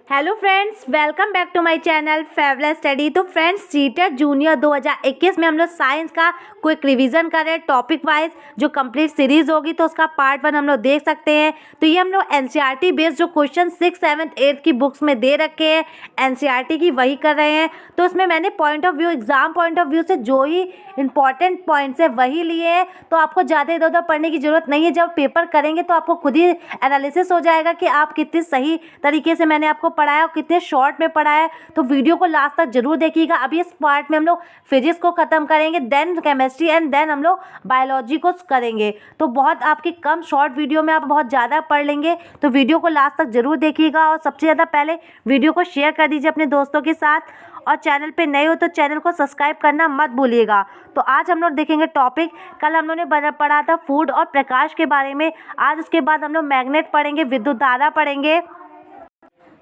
Hello friends, welcome back to my channel फेवलेस study. तो friends, CTET junior 2021 में हम लोग साइंस का क्विक रिवीजन कर रहे हैं टॉपिक वाइज। जो कंप्लीट सीरीज होगी तो उसका पार्ट 1 हम लोग देख सकते हैं। तो ये हम लोग एनसीईआरटी बेस्ड जो क्वेश्चन 6, 7, 8 की बुक्स में दे रखे हैं, एनसीईआरटी की वही कर रहे हैं। तो उसमें मैंने point of view, exam point of view से जो ही इंपॉर्टेंट पॉइंट्स है वही लिए हैं। तो आपको ज़्यादा इधर उधर पढ़ने की जरूरत नहीं है। जब पेपर करेंगे तो आपको खुद ही एनालिसिस हो जाएगा कि आप कितनी सही तरीके से मैंने आपको पढ़ाया और कितने शॉर्ट में पढ़ाया है। तो वीडियो को लास्ट तक जरूर देखिएगा। अभी इस पार्ट में हम लोग फिजिक्स को खत्म करेंगे, देन केमिस्ट्री एंड देन हम लोग बायोलॉजी को करेंगे। तो बहुत आपकी कम शॉर्ट वीडियो में आप बहुत ज़्यादा पढ़ लेंगे। तो वीडियो को लास्ट तक जरूर देखिएगा और सबसे ज़्यादा पहले वीडियो को शेयर कर दीजिए अपने दोस्तों के साथ, और चैनल पे नए हो तो चैनल को सब्सक्राइब करना मत भूलिएगा। तो आज हम लोग देखेंगे टॉपिक, कल हम लोग ने पढ़ा था फूड और प्रकाश के बारे में। आज उसके बाद हम लोग मैग्नेट पढ़ेंगे, विद्युत धारा पढ़ेंगे।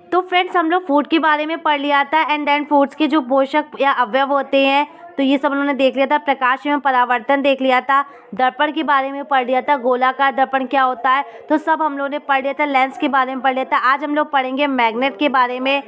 तो फ्रेंड्स, हम लोग फूड के बारे में पढ़ लिया था एंड देन फूड्स के जो पोषक या अवयव होते हैं तो ये सब उन्होंने देख लिया था। प्रकाश एवं परावर्तन देख लिया था। दर्पण के बारे में पढ़ लिया था, गोलाकार दर्पण क्या होता है तो सब हम लोगों ने पढ़ लिया था। लेंस के बारे में पढ़ लिया था। आज हम लोग पढ़ेंगे मैग्नेट के बारे में।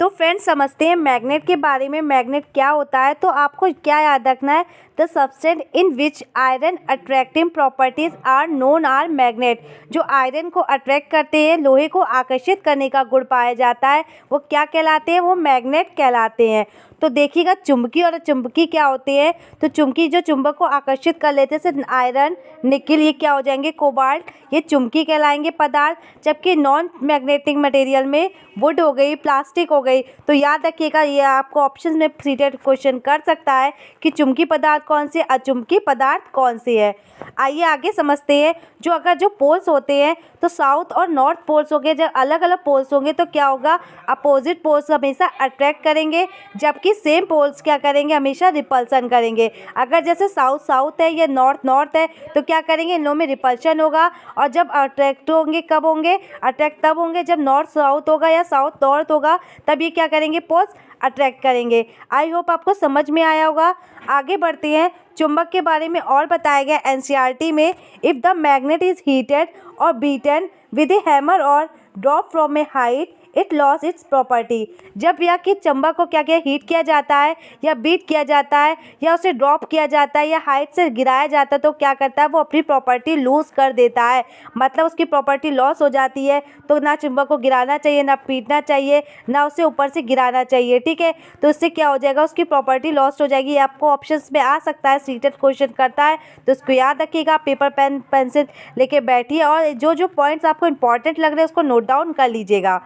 तो फ्रेंड्स, समझते हैं मैग्नेट के बारे में। मैग्नेट क्या होता है तो आपको क्या याद रखना है, the substance in which iron attractive properties are known are magnet. जो आयरन को अट्रैक्ट करते हैं, लोहे को आकर्षित करने का गुण पाया जाता है, वो क्या कहलाते हैं, वो मैग्नेट कहलाते हैं। तो देखिएगा, चुंबकीय और चुंबकी क्या होते हैं। तो चुंबकी जो चुंबक को आकर्षित कर लेते हैं, जैसे आयरन, निकिल, ये क्या हो जाएंगे, कोबाल्ट, ये चुंबकी कहलाएंगे पदार्थ। जबकि नॉन मैग्नेटिक मटेरियल में वुड हो गई, प्लास्टिक हो गई। तो याद रखिएगा, ये आपको ऑप्शन में सीटेट क्वेश्चन कर सकता है कि चुंबकी पदार्थ कौन से, अचुंबकी पदार्थ कौन से है। आइए आगे समझते हैं। जो पोल्स होते हैं तो साउथ और नॉर्थ पोल्स हो गए। जब अलग अलग पोल्स होंगे तो क्या होगा, अपोजिट पोल्स हमेशा अट्रैक्ट करेंगे, जबकि सेम पोल्स क्या करेंगे, हमेशा रिपल्सन करेंगे। अगर जैसे साउथ साउथ है या नॉर्थ नॉर्थ है तो क्या करेंगे, इन लोगों में रिपल्शन होगा। और जब अट्रैक्ट होंगे, कब होंगे, अट्रैक्ट तब होंगे जब नॉर्थ साउथ होगा या साउथ नॉर्थ होगा, तब ये क्या करेंगे, पोल्स अट्रैक्ट करेंगे। आई होप आपको समझ में आया होगा। आगे बढ़ते हैं। चुंबक के बारे में और बताया गया एनसीईआरटी में, if the magnet is heated और बीटन विद ए हैमर और drop from A height it loss it's property. जब या कि चुंबक को क्या किया, हीट किया जाता है या बीट किया जाता है या उसे ड्रॉप किया जाता है या हाइट से गिराया जाता है तो क्या करता है, वो अपनी प्रॉपर्टी लूज़ कर देता है। मतलब उसकी प्रॉपर्टी लॉस हो जाती है। तो ना चुंबक को गिराना चाहिए, ना पीटना चाहिए, ना उसे ऊपर से गिराना चाहिए। ठीक है, तो इससे क्या हो जाएगा, उसकी प्रॉपर्टी लॉस्ट हो जाएगी। आपको ऑप्शन में आ सकता है, सीटेट क्वेश्चन करता है तो इसको याद रखिएगा। पेपर पेन पेंसिल लेके बैठिए और जो जो पॉइंट्स आपको इंपॉर्टेंट लग रहे हैं उसको नोट डाउन कर लीजिएगा।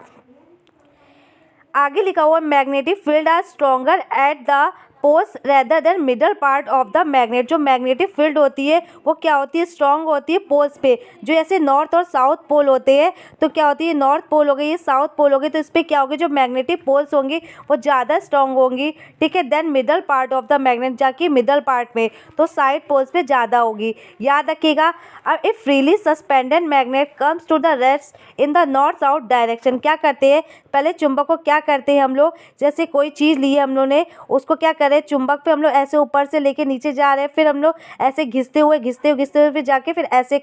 आगे लिखा हुआ, magnetic field are stronger at the poles rather than middle part of the magnet. जो मैग्नेटिक फील्ड होती है वो क्या होती है, स्ट्रॉन्ग होती है पोल्स पे। जो ऐसे नॉर्थ और साउथ पोल होते हैं तो क्या होती है, नॉर्थ पोल हो गई, ये साउथ पोल हो गई, तो इस पर क्या होगी, जो मैग्नेटिक पोल्स होंगी वो ज़्यादा स्ट्रॉन्ग होंगी। ठीक है, than middle part of the magnet, जाके मिडल पार्ट में तो साइड पोल्स पे ज़्यादा होगी। याद रखिएगा। अब if freely suspended magnet comes to the rest in the north south direction, क्या करते हैं, पहले चुंबक को क्या करते हैं हम लोग, जैसे कोई चीज़ ली है हम लोग ने, उसको क्या करें, चुंबक पे हम लोग ऐसे ऊपर से लेके नीचे जा रहे हैं, फिर हम लोग ऐसे घिसते हुए फिर जाके फिर ऐसे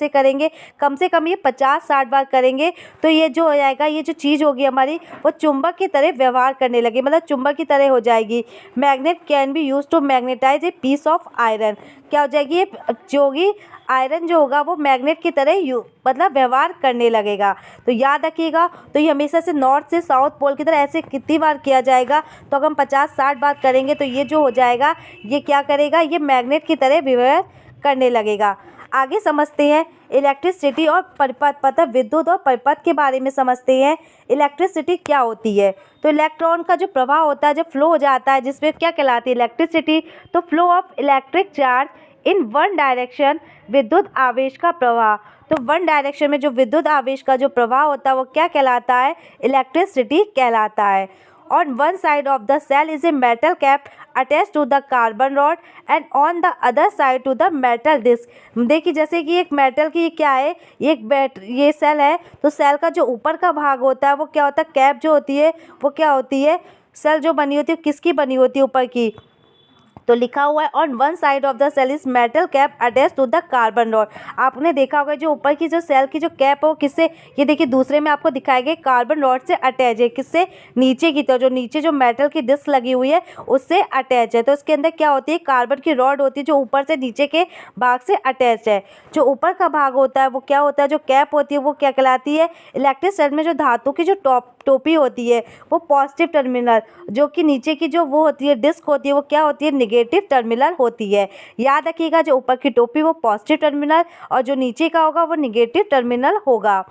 करेंगे। कम से कम ये 50-60 बार करेंगे तो ये जो हो जाएगा, ये जो चीज़ होगी हमारी वो चुंबक की तरह व्यवहार करने लगे, मतलब चुंबक की तरह हो जाएगी। Magnet can be use to magnetize a piece of iron. क्या हो जाएगी, ये जो होगी आयरन जो होगा वो मैग्नेट की तरह मतलब व्यवहार करने लगेगा। तो याद रखिएगा। तो ये हमेशा से नॉर्थ से साउथ पोल की तरह ऐसे कितनी बार किया जाएगा, तो अगर हम 50-60 बार करेंगे तो ये जो हो जाएगा, ये क्या करेगा, ये मैग्नेट की तरह व्यवहार करने लगेगा। आगे समझते हैं इलेक्ट्रिसिटी और परिपथ, मतलब विद्युत और परिपथ के बारे में समझते हैं। इलेक्ट्रिसिटी क्या होती है, तो इलेक्ट्रॉन का जो प्रवाह होता है, जो फ्लो हो जाता है, जिसमें क्या कहलाती है, इलेक्ट्रिसिटी। तो flow of electric charge in one direction, विद्युत आवेश का प्रवाह। तो वन डायरेक्शन में जो विद्युत आवेश का जो प्रवाह होता है वो क्या कहलाता है, इलेक्ट्रिसिटी कहलाता है। On one side of the cell is a metal cap attached to the carbon rod and on the other side to the metal disc। देखिए, जैसे कि एक मेटल की क्या है, ये सेल है, तो सेल का जो ऊपर का भाग होता है वो क्या होता है, कैप जो होती है वो क्या होती है, सेल जो बनी होती है किसकी बनी होती है, ऊपर की तो लिखा हुआ है on one side of the cell is metal cap attach to the carbon rod. आपने देखा होगा जो ऊपर की जो सेल की जो कैप हो किससे, ये देखिए दूसरे में आपको दिखाया गया कार्बन रॉड से अटैच है, किससे, नीचे की तरफ, जो नीचे जो मेटल की डिस्क लगी हुई है उससे अटैच है। तो इसके अंदर क्या होती है, कार्बन की रॉड होती है जो ऊपर से नीचे के भाग से अटैच है। जो ऊपर का भाग होता है वो क्या होता है, जो कैप होती है वो क्या कहलाती है, इलेक्ट्रिक सेल में जो धातु की जो टोपी होती है वो पॉजिटिव टर्मिनल, जो कि नीचे की जो वो होती है डिस्क होती है वो क्या होती है, निगेटिव टर्मिनल होती है। याद रखिएगा जो ऊपर की टोपी वो पॉजिटिव टर्मिनल और जो नीचे का होगा वो निगेटिव टर्मिनल होगा।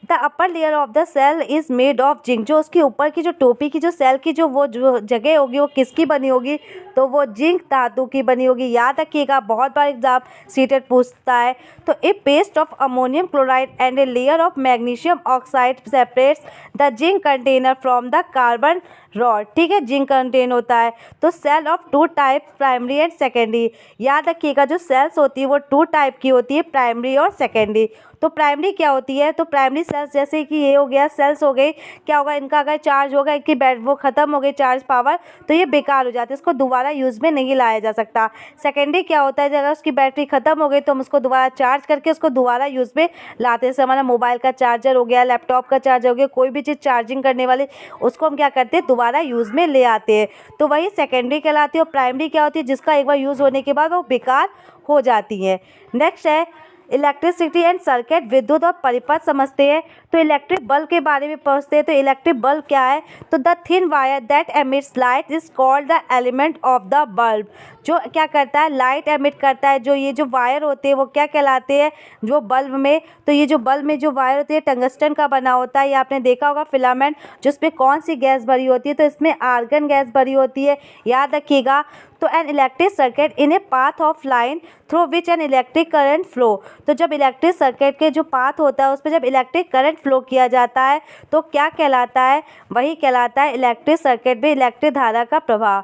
The upper layer of the cell is made of zinc. जो उसकी ऊपर की जो टोपी की जो सेल की जो वो जो जगह होगी वो किसकी बनी होगी, तो वो जिंक धातु की बनी होगी। याद रखिएगा बहुत बार एग्जाम सीटेट पूछता है। तो a paste of ammonium chloride and a layer of magnesium oxide separates the zinc container from the carbon rod. ठीक है, जिंक कंटेन होता है। तो cell of two types, primary and secondary. याद रखिएगा जो सेल्स होती है वो टू टाइप की होती है, प्राइमरी और सेकेंडरी। तो प्राइमरी क्या होती है, तो प्राइमरी सेल्स जैसे कि ये हो गया, सेल्स हो गई, क्या होगा इनका अगर चार्ज होगा, इनकी बैट वो खत्म हो गई चार्ज पावर, तो ये बेकार हो जाती है, इसको दोबारा यूज़ में नहीं लाया जा सकता। सेकेंडरी क्या होता है, अगर उसकी बैटरी खत्म हो गई तो हम उसको दोबारा चार्ज करके उसको दोबारा यूज़ में लाते हैं। जैसे हमारा मोबाइल का चार्जर हो गया, लैपटॉप का चार्जर हो गया, कोई भी चीज़ चार्जिंग करने वाली, उसको हम क्या करते हैं, दोबारा यूज़ में ले आते हैं। तो वही सेकेंडरी कहलाती है। और प्राइमरी क्या होती है, जिसका एक बार यूज़ होने के बाद वो बेकार हो जाती है। नेक्स्ट है इलेक्ट्रिसिटी एंड सर्किट। विद्युत और परिपथ समझते हैं। तो इलेक्ट्रिक बल्ब के बारे में पढ़ते हैं। तो इलेक्ट्रिक बल्ब क्या है, तो the thin wire that emits light is called the element of the bulb. जो क्या करता है, लाइट एमिट करता है, जो ये जो वायर होते हैं वो क्या कहलाते हैं, जो बल्ब में। तो ये जो बल्ब में जो वायर होती है टंगस्टन का बना होता है। ये आपने देखा होगा फिलामेंट, जिसमें कौन सी गैस भरी होती है, तो इसमें आर्गन गैस भरी होती है। याद रखिएगा। तो an electric circuit in a path of line through which an electric current flow. तो जब इलेक्ट्रिक सर्किट के जो पाथ होता है उस पर जब इलेक्ट्रिक करंट फ्लो किया जाता है तो क्या कहलाता है, वही कहलाता है इलेक्ट्रिक सर्किट में इलेक्ट्रिक धारा का प्रवाह।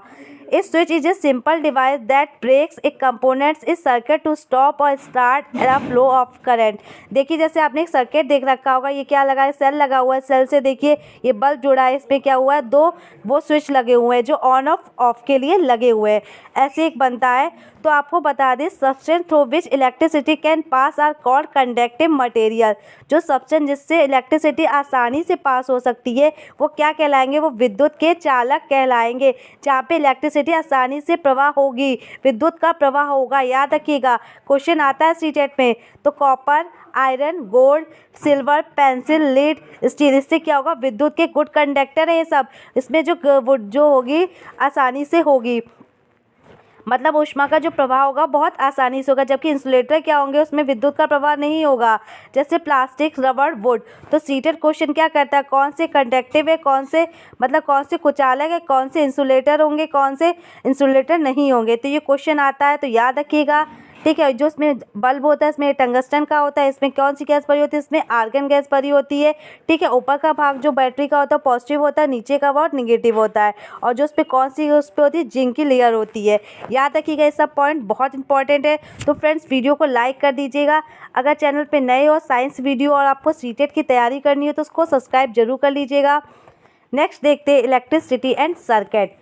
A switch is a simple device that breaks a components in circuit to stop or start the flow of current। देखिए जैसे आपने एक सर्किट देख रखा होगा, ये क्या लगा है, सेल लगा हुआ है, सेल से देखिए ये बल्ब जुड़ा है, इसमें क्या हुआ है, दो वो स्विच लगे हुए हैं जो ऑन ऑफ के लिए लगे हुए हैं, ऐसे एक बनता है। तो आपको बता दें substance through which electricity can pass are called conductive material. जो सब्सटेंस जिससे इलेक्ट्रिसिटी आसानी से पास हो सकती है वो क्या कहलाएंगे, वो विद्युत के चालक कहलाएंगे। जहाँ पे इलेक्ट्रिसिटी आसानी से प्रवाह होगी, विद्युत का प्रवाह होगा। याद रखिएगा क्वेश्चन आता है सीटेट में। तो copper, iron, gold, silver, pencil, lead, steel, इससे क्या होगा, विद्युत के गुड कंडक्टर है ये सब। इसमें जो होगी आसानी से होगी, मतलब ऊष्मा का जो प्रवाह होगा बहुत आसानी से होगा। जबकि इंसुलेटर क्या होंगे, उसमें विद्युत का प्रवाह नहीं होगा, जैसे प्लास्टिक, रबड़, वुड। तो सीटेड क्वेश्चन क्या करता है, कौन से कंडक्टिव है, कौन से मतलब कौन से कुचालक है, कौन से इंसुलेटर होंगे, कौन से इंसुलेटर नहीं होंगे। तो ये क्वेश्चन आता है, तो याद रखिएगा। ठीक है, जो इसमें बल्ब होता है इसमें टंगस्टन का होता है, इसमें कौन सी गैस भरी होती है, इसमें आर्गन गैस भरी होती है। ठीक है, ऊपर का भाग जो बैटरी का होता है पॉजिटिव होता है, नीचे का भाग निगेटिव होता है। और जो उस पर कौन सी उस पर होती है, जिंक की लेयर होती है। याद रखिएगा, ये सब पॉइंट बहुत इंपॉर्टेंट है। तो फ्रेंड्स वीडियो को लाइक कर दीजिएगा। अगर चैनल पर नए हो साइंस वीडियो और आपको सीटेट की तैयारी करनी है तो उसको सब्सक्राइब जरूर कर लीजिएगा। नेक्स्ट देखते हैं इलेक्ट्रिसिटी एंड सर्किट।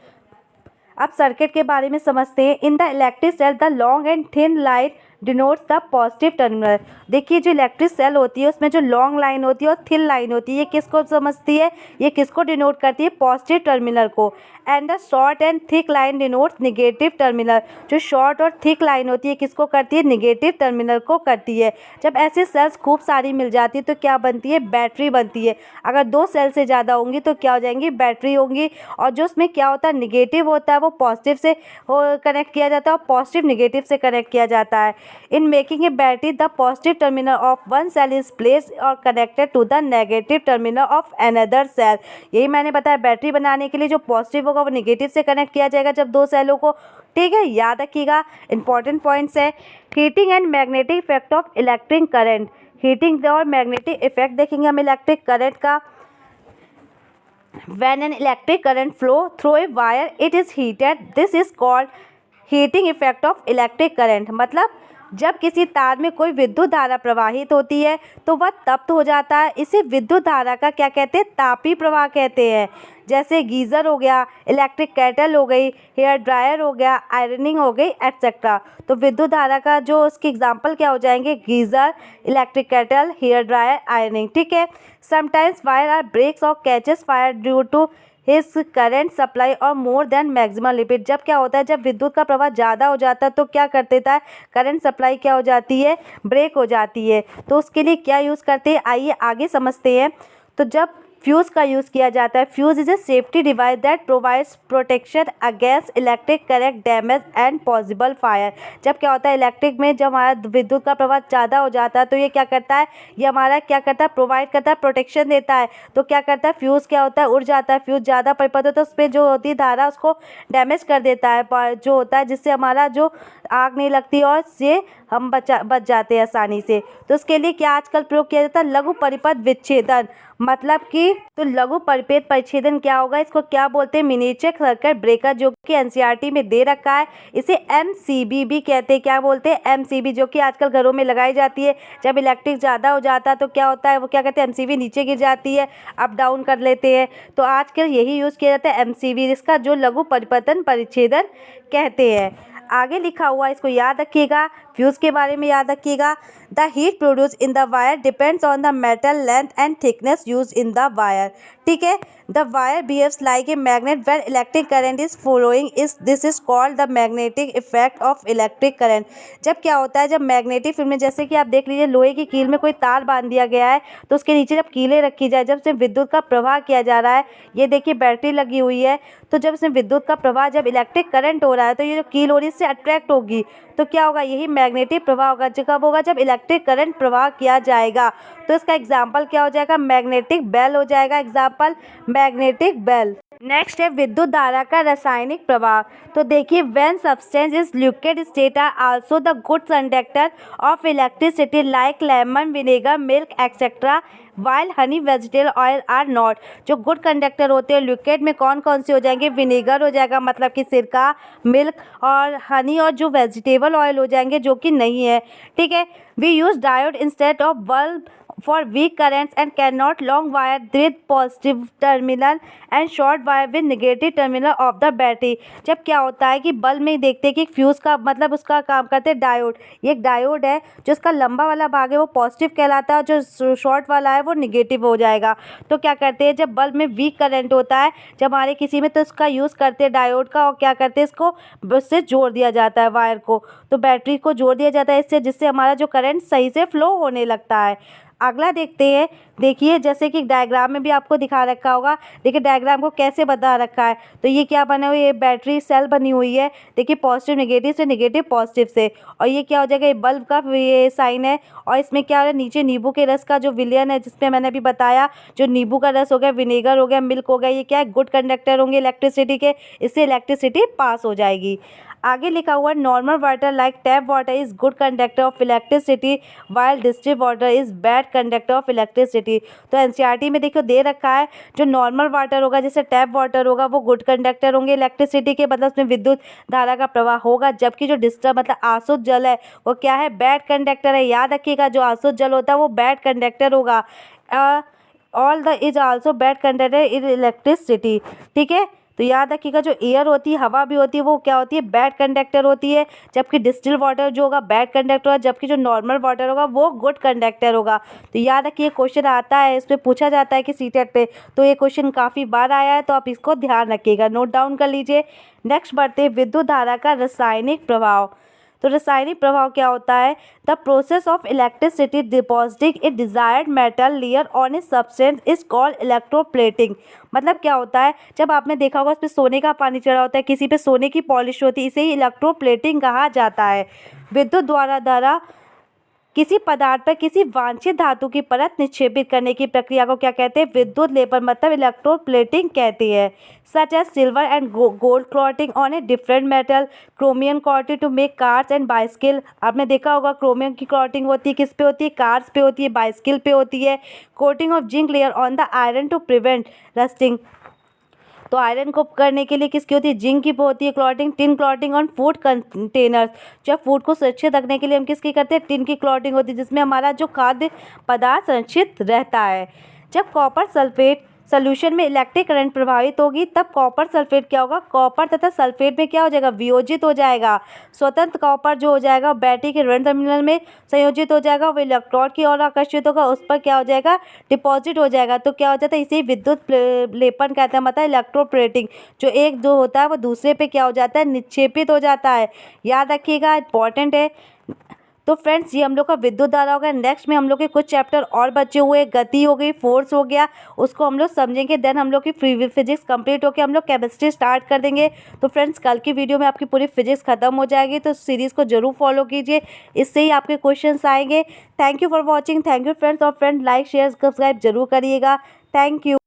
अब सर्किट के बारे में समझते हैं। In the electric cell the long and thin line denotes the positive terminal. देखिए जो इलेक्ट्रिक सेल होती है उसमें जो लॉन्ग लाइन होती है और थिन लाइन होती है, ये किसको समझती है, ये किसको डिनोट करती है, पॉजिटिव टर्मिनल को। And the short and thick line denotes negative terminal. जो शॉर्ट और थिक लाइन होती है किसको करती है, निगेटिव टर्मिनल को करती है। जब ऐसे सेल्स खूब सारी मिल जाती है तो क्या बनती है, बैटरी बनती है। अगर दो सेल से ज़्यादा होंगी तो क्या हो जाएंगी, बैटरी होंगी। और जो उसमें क्या होता है, निगेटिव होता है वो पॉजिटिव से कनेक्ट किया जाता है और पॉजिटिव निगेटिव से कनेक्ट किया जाता है। In making a battery the positive terminal of one cell is placed और connected to the negative terminal of another cell. यही मैंने बताया, बैटरी बनाने के लिए जो पॉजिटिव होगा वो निगेटिव से कनेक्ट किया जाएगा जब दो सेलों को। ठीक है, याद रखिएगा, इंपॉर्टेंट पॉइंट्स है। Heating and magnetic effect of electric current. Heating और मैग्नेटिक इफेक्ट देखेंगे हम इलेक्ट्रिक करंट का। When an electric current flow through a wire, it is heated. This is called heating effect of electric current। मतलब जब किसी तार में कोई विद्युत धारा प्रवाहित होती है तो वह तप्त हो जाता है। इसे विद्युत धारा का क्या कहते हैं, तापीय प्रवाह कहते हैं। जैसे गीज़र हो गया, इलेक्ट्रिक केटल हो गई, हेयर ड्रायर हो गया, आयरनिंग हो गई, एटसेट्रा। तो विद्युत धारा का जो उसके एग्जाम्पल क्या हो जाएंगे, geyser, electric kettle, hair dryer, ironing. ठीक है। Sometimes wire are breaks or catches fire due to his current supply or more then maximum limit. जब क्या होता है, जब विद्युत का प्रवाह ज़्यादा हो जाता है तो क्या कर देता है, करंट सप्लाई क्या हो जाती है, ब्रेक हो जाती है। तो उसके लिए क्या यूज़ करते हैं, आइए आगे समझते हैं। तो जब फ्यूज़ का यूज़ किया जाता है, fuse is a safety device that provides protection against electric current damage and possible fire. जब क्या होता है, इलेक्ट्रिक में जब हमारा विद्युत का प्रवाह ज़्यादा हो जाता है तो ये क्या करता है, ये हमारा क्या करता है, प्रोवाइड करता है, प्रोटेक्शन देता है। तो क्या करता है, फ्यूज़ क्या होता है, उड़ जाता है। फ्यूज़ ज़्यादा परिपथ होता है तो उस पर जो होती है धारा उसको डैमेज कर देता है, जो होता है, जिससे हमारा जो आग नहीं लगती और से हम बच जाते हैं आसानी से। तो उसके लिए क्या आजकल प्रयोग किया जाता है, लघु परिपथ विच्छेदन। मतलब कि तो लघु परिपथ परिच्छेदन क्या होगा, इसको क्या बोलते हैं, मिनिएचर सर्किट ब्रेकर, जो कि एनसीईआरटी में दे रखा है। इसे एमसीबी भी कहते हैं। क्या बोलते हैं, एमसीबी, जो कि आजकल घरों में लगाई जाती है। जब इलेक्ट्रिक ज़्यादा हो जाता है तो क्या होता है, वो क्या कहते हैं, एमसीबी नीचे गिर जाती है, अप डाउन कर लेते हैं। तो आजकल यही यूज़ किया जाता है, एमसीबी, जिसका जो लघु परिपथन परिच्छेदन कहते हैं। आगे लिखा हुआ इसको याद रखिएगा, फ्यूज़ के बारे में याद रखिएगा। The heat produce in the wire depends on the metal length and thickness use in the wire. ठीक है। The wire behaves like a magnet when electric current is flowing, this is called the magnetic effect of electric current. जब क्या होता है, जब magnetic field में, जैसे कि आप देख लीजिए, लोहे की कील में कोई तार बांध दिया गया है तो उसके नीचे जब कीलें रखी जाए, जब इसमें विद्युत का प्रवाह किया जा रहा है, ये देखिए बैटरी लगी हुई है, तो जब इसमें विद्युत का प्रवाह, जब इलेक्ट्रिक करंट हो रहा है तो ये जो कील हो रही है इससे अट्रैक्ट होगी, तो क्या होगा, यही मैग्नेटिक प्रवाह होगा। जो कब होगा, जब इलेक्ट्रिक करंट प्रवाह किया जाएगा। तो इसका एग्जाम्पल क्या हो जाएगा, मैग्नेटिक बेल हो जाएगा। Example magnetic bell. नेक्स्ट है विद्युत धारा का रासायनिक प्रभाव। तो देखिए, when substance is liquid state are also the good conductor of electricity like lemon, vinegar, milk etcetera, while honey vegetable oil are not. जो गुड कंडक्टर होते हैं लिक्विड में कौन कौन से हो जाएंगे, विनेगर हो जाएगा, मतलब कि सिरका, मिल्क और हनी, और जो वेजिटेबल ऑयल हो जाएंगे जो कि नहीं है। ठीक है। We use diode instead of bulb for weak currents and cannot long wire with positive terminal and short wire with negative terminal of the battery। जब क्या होता है कि बल्ब में देखते हैं कि फ्यूज़ का मतलब उसका काम करते हैं डायोड। ये एक डायोड है, जो इसका लंबा वाला भाग है वो पॉजिटिव कहलाता है और जो शॉर्ट वाला है वो निगेटिव हो जाएगा। तो क्या करते हैं, जब बल्ब में वीक करंट होता है जब हमारे किसी में, तो इसका यूज़ करते हैं डायोड का, और क्या करते हैं, इसको उससे जोड़ दिया जाता है वायर को, तो बैटरी को जोड़ दिया जाता है इससे, जिससे हमारा जो करंट सही से फ्लो होने लगता है। अगला देखते हैं। देखिए, जैसे कि डायग्राम में भी आपको दिखा रखा होगा। देखिए डायग्राम को कैसे बता रखा है। तो ये क्या बना हुआ है, ये बैटरी सेल बनी हुई है। देखिए पॉजिटिव नेगेटिव से, नेगेटिव पॉजिटिव से। और ये क्या हो जाएगा, ये बल्ब का ये साइन है। और इसमें क्या हो रहा है, नीचे नींबू के रस का जो विलयन है, जिसमें मैंने अभी बताया, जो नींबू का रस हो गया, विनेगर हो गया, मिल्क हो गया, ये क्या है, गुड कंडक्टर होंगे इलेक्ट्रिसिटी के, इससे इलेक्ट्रिसिटी पास हो जाएगी। आगे लिखा हुआ, normal water like tap water is good conductor of electricity while distilled water is bad conductor of electricity. तो एनसीईआरटी में देखो दे रखा है, जो नॉर्मल वाटर होगा जैसे टैप वाटर होगा वो गुड कंडक्टर होंगे इलेक्ट्रिसिटी के, मतलब उसमें विद्युत धारा का प्रवाह होगा। जबकि जो डिस्टर्ब मतलब आसुत जल है वो क्या है, बैड कंडक्टर है। याद रखिएगा, जो आसुत जल होता है वो बैड कंडक्टर होगा। All the is also bad conductor in electricity. ठीक है। तो याद रखिएगा, जो एयर होती है, हवा भी होती है, वो क्या होती है, बैड कंडक्टर होती है। जबकि डिस्टिल वाटर जो होगा बैड कंडक्टर होगा, जबकि जो नॉर्मल वाटर होगा वो गुड कंडक्टर होगा। तो याद रखिए, क्वेश्चन आता है, इस पर पूछा जाता है कि सीटेट पे, तो ये क्वेश्चन काफ़ी बार आया है, तो आप इसको ध्यान रखिएगा, नोट डाउन कर लीजिए। नेक्स्ट बढ़ते हैं विद्युत धारा का रासायनिक प्रभाव। तो रासायनिक प्रभाव क्या होता है, the process of electricity depositing A desired metal layer on a substance is called electroplating. मतलब क्या होता है, जब आपने देखा होगा उस पर सोने का पानी चढ़ा होता है, किसी पे सोने की पॉलिश होती है, इसे ही इलेक्ट्रोप्लेटिंग कहा जाता है। विद्युत द्वारा किसी पदार्थ पर किसी वांछित धातु की परत निक्षेपित करने की प्रक्रिया को क्या कहते हैं, विद्युत लेपन, मतलब इलेक्ट्रोप्लेटिंग कहती है। Such as silver and gold clotting on a different metal, chromium clotting to make cars and bicycle. आपने देखा होगा क्रोमियम की क्लॉटिंग होती है, किस पे होती है, कार्स पे होती है, बाइसिकल पे होती है। Coating of zinc layer on the iron to prevent rusting. तो आयरन को करने के लिए किसकी होती है, जिंक की होती है क्लॉटिंग, टिन क्लॉटिंग और फूड कंटेनर्स। जब फूड को सुरक्षित रखने के लिए हम किसकी करते हैं, टिन की क्लॉटिंग होती है, जिसमें हमारा जो खाद्य पदार्थ संरक्षित रहता है। जब कॉपर सल्फेट सॉल्यूशन में इलेक्ट्रिक करंट प्रभावित होगी तब कॉपर सल्फेट क्या होगा, कॉपर तथा सल्फेट में क्या हो जाएगा, वियोजित हो जाएगा। स्वतंत्र कॉपर जो हो जाएगा बैटरी के ऋण टर्मिनल में संयोजित हो जाएगा, वो इलेक्ट्रोड की ओर आकर्षित होगा, उस पर क्या हो जाएगा, डिपॉजिट हो जाएगा। तो क्या हो जाता है, इसे विद्युत लेपन कहते हैं, मतलब इलेक्ट्रोप्लेटिंग। जो एक जो होता है वो दूसरे पे क्या हो जाता है, निक्षेपित हो जाता है। याद रखिएगा, इंपॉर्टेंट है। तो फ्रेंड्स ये हम लोग का विद्युत धारा हो गया। नेक्स्ट में हम लोग के कुछ चैप्टर और बचे हुए, गति हो गई, फोर्स हो गया, उसको हम लोग समझेंगे। देन हम लोग की फ्री फिजिक्स कंप्लीट होकर हम लोग केमिस्ट्री स्टार्ट कर देंगे। तो फ्रेंड्स कल की वीडियो में आपकी पूरी फिजिक्स खत्म हो जाएगी, तो सीरीज़ को जरूर फॉलो कीजिए, इससे ही आपके क्वेश्चन आएंगे। Thank you for watching. Thank you friends. और फ्रेंड लाइक शेयर सब्सक्राइब जरूर करिएगा। Thank you.